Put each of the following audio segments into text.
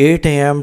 8 AM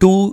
2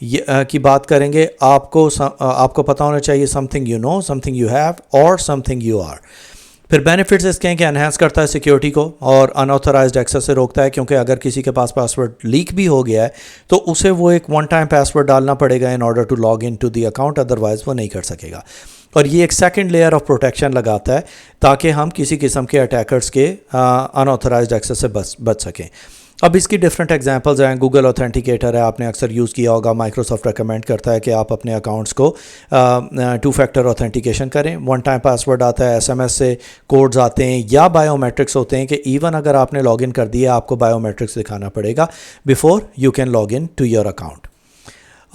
کی بات کریں گے، آپ کو پتہ ہونا چاہیے something you know, something you have اور something you are. پھر بینیفٹس اس کے ہیں کہ انہینس کرتا ہے سیکیورٹی کو اور ان آتھورائزڈ ایکسیس سے روکتا ہے، کیونکہ اگر کسی کے پاس پاسورڈ لیک بھی ہو گیا ہے تو اسے وہ ایک ون ٹائم پاسورڈ ڈالنا پڑے گا in order to log in to the account, otherwise وہ نہیں کر سکے گا. اور یہ ایک سیکنڈ لیئر آف پروٹیکشن لگاتا ہے تاکہ ہم کسی قسم کے اٹیکرز کے ان آتھورائزڈ ایکسیس سے بچ سکیں. اب اس کی ڈفرینٹ ایگزامپلز ہیں. گوگل اوتھینٹیکیٹر ہے، آپ نے اکثر یوز کیا ہوگا. مائکروسافٹ ریکمینڈ کرتا ہے کہ آپ اپنے اکاؤنٹس کو 2 فیکٹر اوتھینٹیکیشن کریں. ون ٹائم پاسورڈ آتا ہے، ایس ایم ایس سے کوڈز آتے ہیں یا بایو میٹرکس ہوتے ہیں کہ ایون اگر آپ نے لاگ ان کر دیا آپ کو بایو میٹرکس دکھانا پڑے گا before you can log in to your account.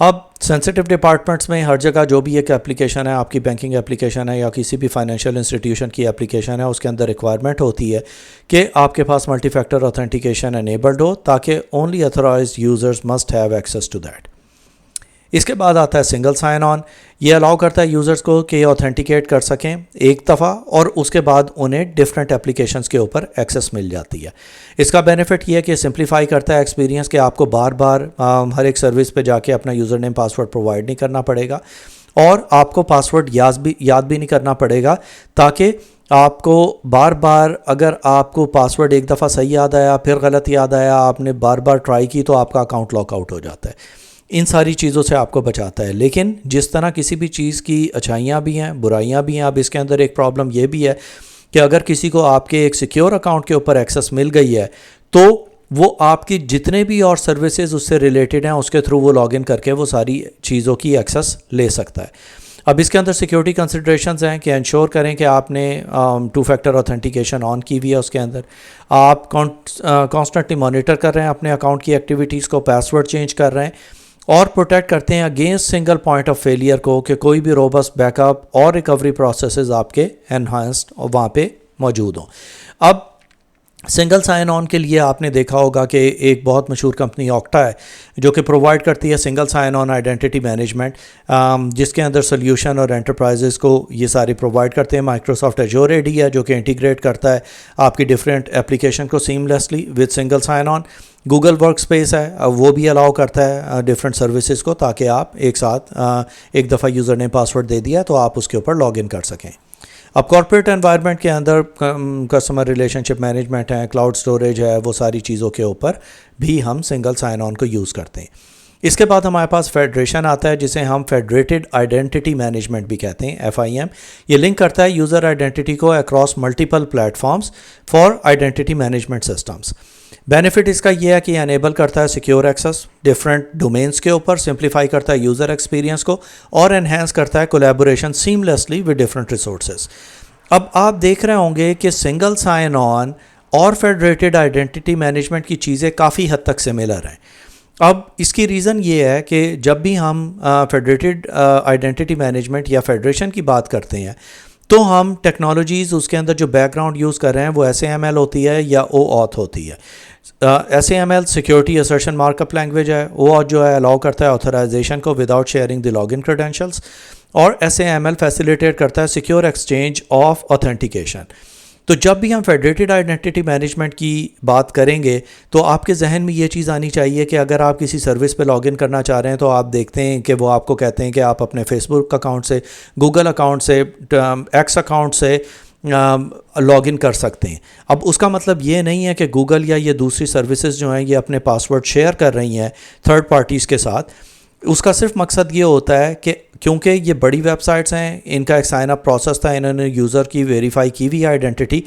اب سینسٹیو ڈپارٹمنٹس میں ہر جگہ جو بھی ایک اپلیکیشن ہے، آپ کی بینکنگ اپلیکیشن ہے یا کسی بھی فائنینشیل انسٹیٹیوشن کی اپلیکیشن ہے، اس کے اندر ریکوائرمنٹ ہوتی ہے کہ آپ کے پاس ملٹی فیکٹر اوتھینٹیکیشن انیبلڈ ہو تاکہ only authorised users must have access to that. اس کے بعد آتا ہے سنگل سائن آن. یہ الاؤ کرتا ہے یوزرز کو کہ یہ اوتھینٹیکیٹ کر سکیں ایک دفعہ اور اس کے بعد انہیں ڈفرینٹ اپلیکیشنز کے اوپر ایکسیس مل جاتی ہے. اس کا بینیفٹ یہ ہے کہ سمپلیفائی کرتا ہے ایکسپیرینس کہ آپ کو بار بار ہر ایک سروس پہ جا کے اپنا یوزر نیم پاسورڈ پرووائڈ نہیں کرنا پڑے گا اور آپ کو پاسورڈ یاد بھی نہیں کرنا پڑے گا، تاکہ آپ کو بار بار اگر آپ کو پاسورڈ ایک دفعہ صحیح یاد آیا پھر غلط یاد آیا، آپ نے بار بار ٹرائی کی تو آپ کا اکاؤنٹ لاک آؤٹ ہو جاتا ہے. ان ساری چیزوں سے آپ کو بچاتا ہے. لیکن جس طرح کسی بھی چیز کی اچھائیاں بھی ہیں برائیاں بھی ہیں، اب اس کے اندر ایک پرابلم یہ بھی ہے کہ اگر کسی کو آپ کے ایک سیکیور اکاؤنٹ کے اوپر ایکسیس مل گئی ہے تو وہ آپ کی جتنے بھی اور سروسز اس سے ریلیٹڈ ہیں اس کے تھرو وہ لاگ ان کر کے وہ ساری چیزوں کی ایکسیس لے سکتا ہے. اب اس کے اندر سیکیورٹی کنسیڈریشنز ہیں کہ انشور کریں کہ آپ نے 2 فیکٹر اوتھینٹیکیشن آن کی ہوئی ہے. اس کے اندر آپ کانسٹنٹلی مانیٹر کر رہے ہیں اپنے اکاؤنٹ کی ایکٹیویٹیز کو، پاسورڈ چینج کر رہے ہیں اور پروٹیکٹ کرتے ہیں against single point of failure کو، کہ کوئی بھی روبسٹ بیک اپ اور ریکوری پروسیسز آپ کے انہانسڈ وہاں پہ موجود ہوں. اب سنگل سائن آن کے لیے آپ نے دیکھا ہوگا کہ ایک بہت مشہور کمپنی اوکٹا ہے جو کہ پرووائڈ کرتی ہے single sign on identity management, جس کے اندر سلیوشن اور انٹرپرائزز کو یہ ساری پرووائڈ کرتے ہیں. مائکروسافٹ ایجور AD ہے جو کہ انٹیگریٹ کرتا ہے آپ کی ڈفرینٹ اپلیکیشن کو seamlessly with single sign on. Google Workspace ہے، وہ بھی الاؤ کرتا ہے ڈفرینٹ سروسز کو تاکہ آپ ایک ساتھ ایک دفعہ یوزر نیم پاسورڈ دے دیا تو آپ اس کے اوپر لاگ ان کر سکیں. اب کارپوریٹ انوائرمنٹ کے اندر کسٹمر ریلیشن شپ مینجمنٹ ہے، کلاؤڈ سٹوریج ہے، وہ ساری چیزوں کے اوپر بھی ہم سنگل سائن آن کو یوز کرتے ہیں. اس کے بعد ہمارے پاس فیڈریشن آتا ہے جسے ہم فیڈریٹڈ آئیڈینٹی مینجمنٹ بھی کہتے ہیں، FIM. یہ لنک کرتا ہے یوزر آئیڈینٹی کو across multiple platforms for identity management systems. Benefit اس کا یہ ہے کہ انیبل کرتا ہے سیکیور ایکسیس ڈفرینٹ ڈومینس کے اوپر، سمپلیفائی کرتا ہے یوزر ایکسپیرینس کو اور انہینس کرتا ہے کولیبوریشن سیملیسلی ود ڈفرینٹ ریسورسز. اب آپ دیکھ رہے ہوں گے کہ سنگل سائن آن اور فیڈریٹڈ آئیڈینٹی مینجمنٹ کی چیزیں کافی حد تک سملر ہیں. اب اس کی ریزن یہ ہے کہ جب بھی ہم فیڈریٹڈ آئیڈینٹی مینجمنٹ یا فیڈریشن کی بات کرتے ہیں تو ہم ٹیکنالوجیز اس کے اندر جو بیک گراؤنڈ یوز کر رہے ہیں وہ SAML ہوتی ہے یا OAuth ہوتی ہے. SAML security assertion mark up language ہے. OAuth جو ہے الاؤ کرتا ہے آتھورائزیشن کو without sharing the log in credentials, اور SAML فیسیلیٹیٹ کرتا ہے سیکیور ایکسچینج آف اوتھینٹیکیشن. تو جب بھی ہم فیڈریٹڈ آئیڈینٹی مینجمنٹ کی بات کریں گے تو آپ کے ذہن میں یہ چیز آنی چاہیے کہ اگر آپ کسی سروس پہ لاگ ان کرنا چاہ رہے ہیں تو آپ دیکھتے ہیں کہ وہ آپ کو کہتے ہیں کہ آپ اپنے فیس بک اکاؤنٹ سے، گوگل اکاؤنٹ سے، ایکس اکاؤنٹ سے لاگ ان کر سکتے ہیں. اب اس کا مطلب یہ نہیں ہے کہ گوگل یا یہ دوسری سروسز جو ہیں یہ اپنے پاسورڈ شیئر کر رہی ہیں تھرڈ پارٹیز کے ساتھ. اس کا صرف مقصد یہ ہوتا ہے کہ کیونکہ یہ بڑی ویب سائٹس ہیں، ان کا ایک سائن اپ پروسیس تھا، انہوں نے یوزر کی ویریفائی کی ہوئی آئیڈینٹی،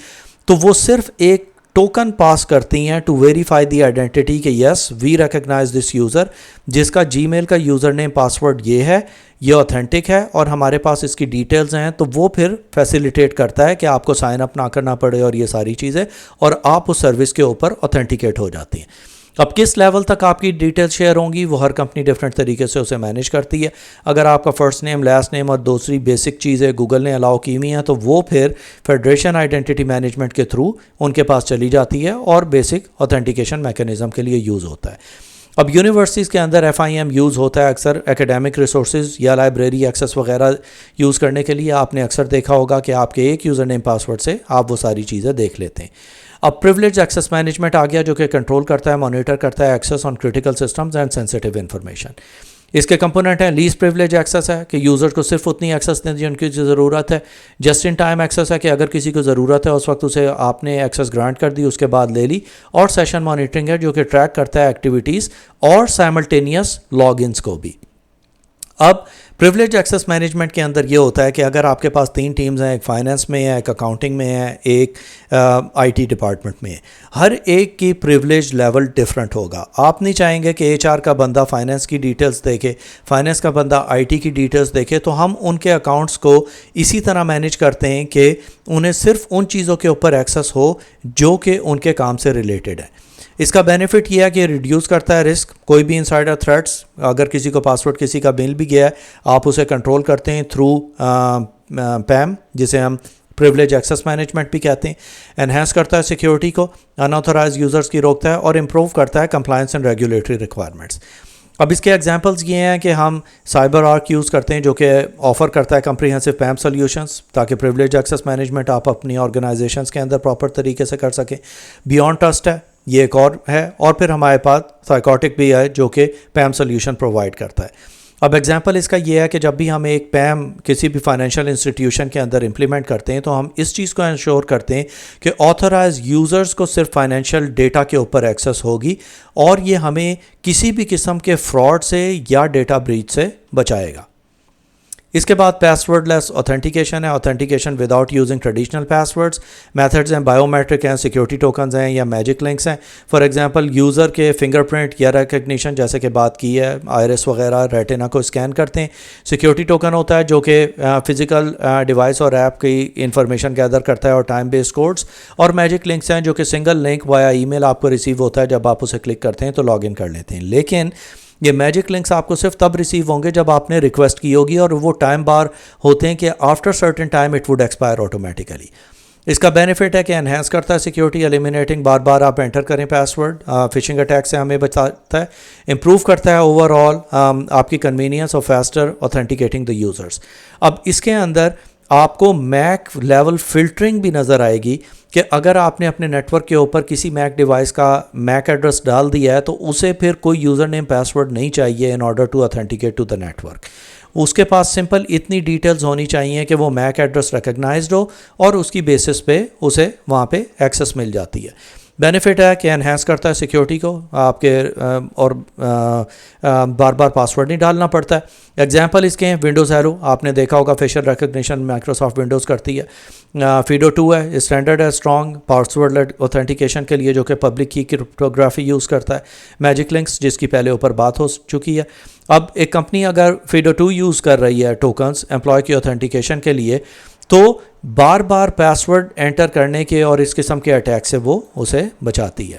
تو وہ صرف ایک ٹوکن پاس کرتی ہیں ٹو ویریفائی دی آئیڈینٹی کہ یس وی ریکگنائز دس یوزر، جس کا جی میل کا یوزر نیم پاسورڈ یہ ہے، یہ اوتھینٹک ہے اور ہمارے پاس اس کی ڈیٹیلز ہیں. تو وہ پھر فیسیلیٹیٹ کرتا ہے کہ آپ کو سائن اپ نہ کرنا پڑے اور یہ ساری چیزیں، اور آپ اس سروس کے اوپر اوتھینٹیکیٹ ہو جاتی ہیں. اب کس لیول تک آپ کی ڈیٹیل شیئر ہوں گی وہ ہر کمپنی ڈفرینٹ طریقے سے اسے مینیج کرتی ہے. اگر آپ کا فرسٹ نیم، لاسٹ نیم اور دوسری بیسک چیزیں گوگل نے الاؤ کی ہوئی ہیں تو وہ پھر فیڈریشن آئیڈینٹی مینجمنٹ کے تھرو ان کے پاس چلی جاتی ہے اور بیسک اوتھینٹیکیشن میکینزم کے لیے یوز ہوتا ہے. اب یونیورسٹیز کے اندر FIM یوز ہوتا ہے اکثر ایکیڈیمک ریسورسز یا لائبریری ایکسیس وغیرہ یوز کرنے کے لیے. آپ نے اکثر دیکھا ہوگا کہ آپ کے ایک یوزر نیم پاسورڈ سے آپ وہ ساری چیزیں دیکھ لیتے ہیں. اب پریولیج ایکسیس مینجمنٹ آ گیا جو کہ کنٹرول کرتا ہے، مانیٹر کرتا ہے access on critical systems and sensitive information. اس کے کمپوننٹ ہیں لیسٹ پریولیج ایکسیس ہے کہ یوزر کو صرف اتنی ایکسیس دیں جن کی ضرورت ہے. جسٹ ان ٹائم ایکسیس ہے کہ اگر کسی کو ضرورت ہے اس وقت اسے آپ نے ایکسیس گرانٹ کر دی, اس کے بعد لے لی. اور سیشن مانیٹرنگ ہے جو کہ ٹریک کرتا ہے ایکٹیویٹیز اور سائملٹینیس لاگ انس کو بھی. اب پریولیج ایکسیس مینجمنٹ کے اندر یہ ہوتا ہے کہ اگر آپ کے پاس 3 ٹیمز ہیں, ایک فائنینس میں ہے, ایک اکاؤنٹنگ میں ہے, ایک آئی ٹی ڈپارٹمنٹ میں ہے, ہر ایک کی پریولیج لیول ڈفرینٹ ہوگا. آپ نہیں چاہیں گے کہ ایچ آر کا بندہ فائنینس کی ڈیٹیلز دیکھے, فائنینس کا بندہ آئی ٹی کی ڈیٹیلز دیکھے, تو ہم ان کے اکاؤنٹس کو اسی طرح مینیج کرتے ہیں کہ انہیں صرف ان چیزوں کے اوپر ایکسیس ہو جو کہ ان کے کام سے ریلیٹڈ ہے. اس کا بینیفٹ یہ ہے کہ ریڈیوس کرتا ہے رسک. کوئی بھی انسائڈر تھریٹس, اگر کسی کو پاسورڈ کسی کا مل بھی گیا ہے, آپ اسے کنٹرول کرتے ہیں تھرو پیم, جسے ہم پریولیج ایکسیس مینجمنٹ بھی کہتے ہیں. انہینس کرتا ہے سیکیورٹی کو, ان آتھورائز یوزرز کی روکتا ہے, اور امپروو کرتا ہے کمپلائنس اینڈ ریگولیٹری ریکوائرمنٹس. اب اس کے ایگزامپلس یہ ہیں کہ ہم سائبر آرک یوز کرتے ہیں جو کہ آفر کرتا ہے کمپریہنسو پیم سلیوشنس, تاکہ پریولیج ایکسیس مینجمنٹ آپ اپنی آرگنائزیشنس کے اندر پراپر طریقے سے کر سکیں. بیونڈ ٹرسٹ ہے, یہ ایک اور ہے. اور پھر ہمارے پاس سائیکوٹک بھی ہے جو کہ پیم سلیوشن پرووائڈ کرتا ہے. اب ایگزامپل اس کا یہ ہے کہ جب بھی ہم ایک پیم کسی بھی فائنینشیل انسٹیٹیوشن کے اندر امپلیمنٹ کرتے ہیں تو ہم اس چیز کو انشور کرتے ہیں کہ آتھورائز یوزرز کو صرف فائنینشیل ڈیٹا کے اوپر ایکسیس ہوگی, اور یہ ہمیں کسی بھی قسم کے فراڈ سے یا ڈیٹا بریچ سے بچائے گا. اس کے بعد پاس ورڈ لیس اوتھینٹیکیشن ہے, اوتھینٹیکیشن وداؤٹ یوزنگ ٹریڈیشنل پاس ورڈس. میتھڈز ہیں بایو میٹرک ہیں, سیکیورٹی ٹوکنز ہیں, یا میجک لنکس ہیں. فار ایگزامپل یوزر کے فنگر پرنٹ یا ریکگنیشن, جیسے کہ بات کی ہے, آئرس وغیرہ ریٹینا کو اسکین کرتے ہیں. سیکیورٹی ٹوکن ہوتا ہے جو کہ فزیکل ڈیوائس اور ایپ کی انفارمیشن گیدر کرتا ہے, اور ٹائم بیسڈ کوڈز. اور میجک لنکس ہیں جو کہ سنگل لنک وایا ای میل آپ کو ریسیو ہوتا ہے, جب آپ اسے کلک کرتے ہیں تو لاگ ان کر لیتے ہیں. لیکن یہ میجک لنکس آپ کو صرف تب ریسیو ہوں گے جب آپ نے ریکویسٹ کی ہوگی, اور وہ ٹائم بار ہوتے ہیں کہ after certain time it would expire automatically. اس کا بینیفٹ ہے کہ انہینس کرتا ہے سیکیورٹی, ایلیمینیٹنگ بار بار آپ انٹر کریں پاس ورڈ, فشنگ اٹیک سے ہمیں بچاتا ہے, امپروو کرتا ہے اوور آل آپ کی کنوینئنس اور فاسٹر اوتھینٹیکیٹنگ دا یوزرس. اب اس کے اندر آپ کو میک لیول فلٹرنگ بھی نظر آئے گی کہ اگر آپ نے اپنے نیٹ ورک کے اوپر کسی میک ڈیوائس کا میک ایڈریس ڈال دیا ہے تو اسے پھر کوئی یوزر نیم پاس ورڈ نہیں چاہیے in order to authenticate to the network. اس کے پاس سمپل اتنی ڈیٹیلز ہونی چاہیے کہ وہ میک ایڈریس ریکگنائزڈ ہو, اور اس کی بیسس پہ اسے وہاں پہ ایکسیس مل جاتی ہے. بینیفٹ ہے کہ انہینس کرتا ہے سیکیورٹی کو آپ کے, اور بار بار پاسورڈ نہیں ڈالنا پڑتا ہے. ایگزامپل اس کے ہیں ونڈوز ایرو, آپ نے دیکھا ہوگا فیشل ریکگنیشن مائکروسافٹ ونڈوز کرتی ہے. فیڈو 2 ہے, اسٹینڈرڈ ہے, اسٹرانگ پاسورڈ لیڈ اوتھینٹیکیشن کے لیے جو کہ پبلک کی کرپٹوگرافی یوز کرتا ہے. میجک لنکس جس کی پہلے اوپر بات ہو چکی ہے. اب ایک کمپنی اگر فیڈو 2 یوز کر رہی ہے ٹوکنز امپلائی کی اوتھینٹیکیشن کے لیے, تو بار بار پاس ورڈ انٹر کرنے کے اور اس قسم کے اٹیک سے وہ اسے بچاتی ہے.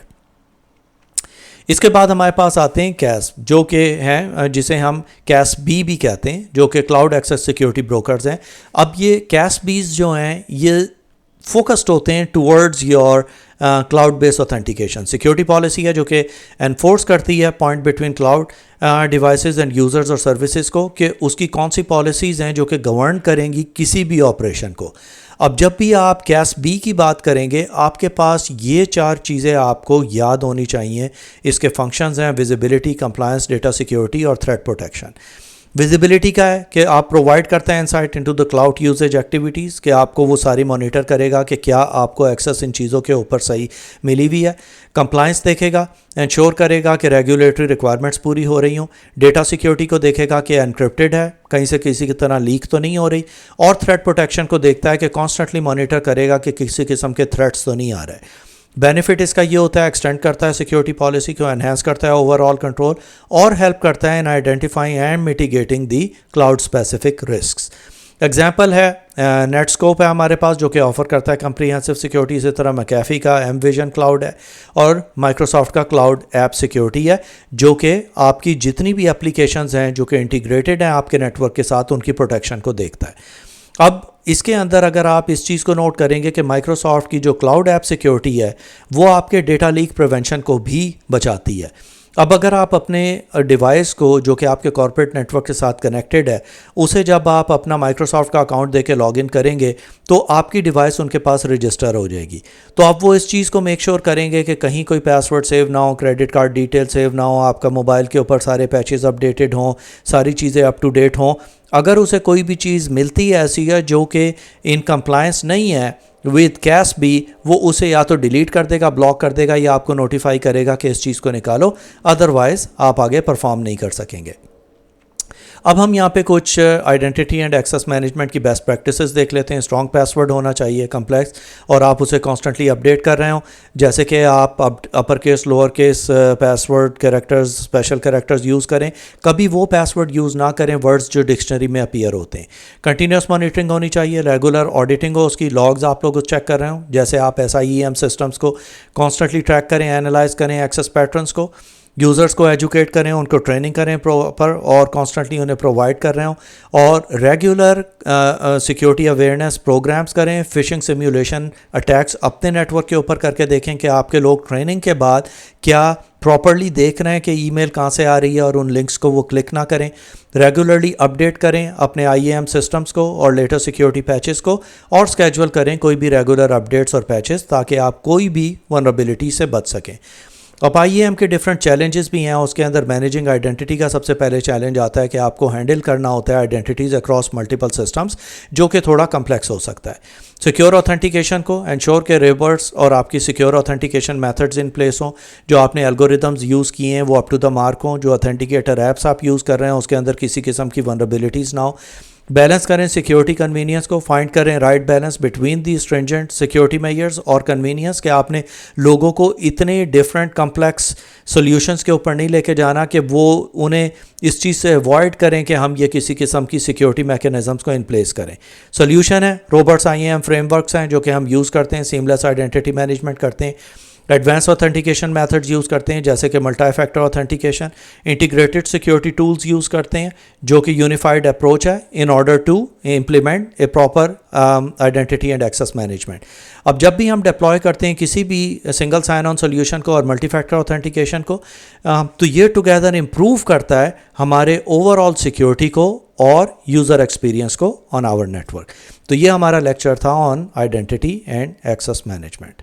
اس کے بعد ہمارے پاس آتے ہیں کیس, جو کہ ہیں جسے ہم کیس بی بھی کہتے ہیں, جو کہ کلاؤڈ ایکسیس سیکیورٹی بروکرز ہیں. اب یہ کیس بیز جو ہیں یہ فوکسڈ ہوتے ہیں towards your cloud base authentication. Security policy ہے جو کہ انفورس کرتی ہے point between cloud devices and users اور سروسز کو, کہ اس کی کون سی پالیسیز ہیں جو کہ گورن کریں گی کسی بھی آپریشن کو. اب جب بھی آپ کیس بی کی بات کریں گے, آپ کے پاس یہ 4 چیزیں آپ کو یاد ہونی چاہیے. اس کے فنکشنز ہیں ویزیبلٹی, کمپلائنس, ڈیٹا سیکیورٹی اور تھریٹ پروٹیکشن. ویزیبلٹی کا ہے کہ آپ پرووائڈ کرتے ہیں insight into the cloud usage activities, کہ آپ کو وہ ساری مانیٹر کرے گا کہ کیا آپ کو ایکسیس ان چیزوں کے اوپر صحیح ملی ہوئی ہے. کمپلائنس دیکھے گا, انشور کرے گا کہ ریگولیٹری ریکوائرمنٹس پوری ہو رہی ہوں. ڈیٹا سیکیورٹی کو دیکھے گا کہ انکرپٹڈ ہے, کہیں سے کسی کی طرح لیک تو نہیں ہو رہی. اور تھریٹ پروٹیکشن کو دیکھتا ہے کہ کانسٹنٹلی مانیٹر کرے گا کہ کسی قسم کے تھریٹس تو نہیں آ رہے. بینیفٹ اس کا یہ ہوتا ہے ایکسٹینڈ کرتا ہے سیکیورٹی پالیسی کو, انہینس کرتا ہے اوور آل کنٹرول, اور ہیلپ کرتا ہے in identifying and mitigating the cloud specific risks. Example ہے نیٹ اسکوپ ہے ہمارے پاس, جو کہ آفر کرتا ہے کمپریہنسو سیکیورٹی. اسی طرح میکافی کا ایم ویژن کلاؤڈ ہے, اور مائکروسافٹ کا کلاؤڈ ایپ سیکیورٹی ہے, جو کہ آپ کی جتنی بھی اپلیکیشنز ہیں جو کہ انٹیگریٹڈ ہیں آپ کے نیٹ ورک کے ساتھ, ان کی پروٹیکشن کو دیکھتا ہے. اب اس کے اندر اگر آپ اس چیز کو نوٹ کریں گے کہ مائکروسافٹ کی جو کلاؤڈ ایپ سیکیورٹی ہے وہ آپ کے ڈیٹا لیک پریونشن کو بھی بچاتی ہے. اب اگر آپ اپنے ڈیوائس کو جو کہ آپ کے کارپوریٹ نیٹ ورک کے ساتھ کنیکٹڈ ہے اسے جب آپ اپنا مائکروسافٹ کا اکاؤنٹ دے کے لاگ ان کریں گے تو آپ کی ڈیوائس ان کے پاس رجسٹر ہو جائے گی. تو آپ وہ اس چیز کو میک شور کریں گے کہ کہیں کوئی پاس ورڈ سیو نہ ہو, کریڈٹ کارڈ ڈیٹیل سیو نہ ہو, آپ کا موبائل کے اوپر سارے پیچز اپڈیٹڈ ہوں, ساری چیزیں اپ ٹو ڈیٹ ہوں. اگر اسے کوئی بھی چیز ملتی ہے ایسی ہے جو کہ ان کمپلائنس نہیں ہے ود کیس بھی, وہ اسے یا تو ڈیلیٹ کر دے گا, بلاک کر دے گا, یا آپ کو نوٹیفائی کرے گا کہ اس چیز کو نکالو, ادروائز آپ آگے پرفارم نہیں کر سکیں گے. اب ہم یہاں پہ کچھ آئیڈینٹی اینڈ ایکسیس مینجمنٹ کی بیسٹ پریکٹسز دیکھ لیتے ہیں. اسٹرانگ پاس ورڈ ہونا چاہیے کمپلیکس, اور آپ اسے کانسٹنٹلی اپڈیٹ کر رہے ہوں, جیسے کہ آپ upper case lower case password characters special characters use کریں. کبھی وہ پاس ورڈ یوز نہ کریں ورڈز جو ڈکشنری میں اپیئر ہوتے ہیں. کنٹینیوس مانیٹرنگ ہونی چاہیے, ریگولر آڈیٹنگ ہو, اس کی لاگز آپ لوگ چیک کر رہے ہوں, جیسے آپ SIEM سسٹمز کو کانسٹنٹلی ٹریک کریں, اینالائز کریں ایکسیس پیٹرنز کو, یوزرز کو ایجوکیٹ کریں, ان کو ٹریننگ کریں پراپر, اور کانسٹنٹلی انہیں پرووائڈ کر رہے ہوں, اور ریگولر سیکیورٹی اویئرنیس پروگرامز کریں. فشنگ سیمیولیشن اٹیکس اپنے نیٹ ورک کے اوپر کر کے دیکھیں کہ آپ کے لوگ ٹریننگ کے بعد کیا پراپرلی دیکھ رہے ہیں کہ ای میل کہاں سے آ رہی ہے, اور ان لنکس کو وہ کلک نہ کریں. ریگولرلی اپڈیٹ کریں اپنے IAM سسٹمز کو اور لیٹسٹ سیکیورٹی پیچز کو, اور اسکیجول کریں کوئی بھی ریگولر اپڈیٹس اور پیچز تاکہ آپ کوئی بھی ولنریبلٹی سے بچ سکیں. اب IAM کے ڈفرینٹ چیلنجز بھی ہیں. اس کے اندر مینیجنگ آئیڈینٹی کا سب سے پہلے چیلنج آتا ہے کہ آپ کو ہینڈل کرنا ہوتا ہے آئیڈینٹیز اکراس ملٹیپل سسٹمز, جو کہ تھوڑا کمپلیکس ہو سکتا ہے. سیکیور اوتھینٹیکیشن کو انشور کے ریورس اور آپ کی secure authentication methods in place ہوں, جو آپ نے الگوریدمز یوز کیے ہیں وہ اپ ٹو دا مارک ہوں, جو اوتھینٹیکیٹر ایپس آپ یوز کر رہے ہیں اس کے اندر کسی قسم کی ولنریبلٹیز نہ ہو. بیلنس کریں سیکیورٹی کنوینئنس کو, فائنڈ کریں right balance between the stringent security measures اور کنوینئنس, کہ آپ نے لوگوں کو اتنے ڈفرینٹ کمپلیکس سولیوشنس کے اوپر نہیں لے کے جانا کہ وہ انہیں اس چیز سے اوائڈ کریں کہ ہم یہ کسی قسم کی سیکیورٹی میکینزمس کو ان پلیس کریں. سولیوشن ہے روبوٹس IAM فریم ورکس ہیں جو کہ ہم یوز کرتے ہیں, سیملیس آئیڈینٹی مینجمنٹ کرتے ہیں, ایڈوانس اوتھینٹیکیشن میتھڈز یوز کرتے ہیں جیسے کہ multi factor authentication, integrated security tools use کرتے ہیں جو کہ یونیفائڈ اپروچ ہے in order to implement a proper identity and access management. اب جب بھی ہم ڈپلوائے کرتے ہیں کسی بھی سنگل سائن آن سولوشن کو اور ملٹی فیکٹر اوتھینٹیکیشن کو, تو یہ ٹوگیدر امپروو کرتا ہے ہمارے اوور آل سیکیورٹی کو اور یوزر ایکسپیرینس کو آن آور نیٹ ورک. تو یہ ہمارا لیکچر تھا آن آئیڈینٹی اینڈ ایکسیس مینجمنٹ.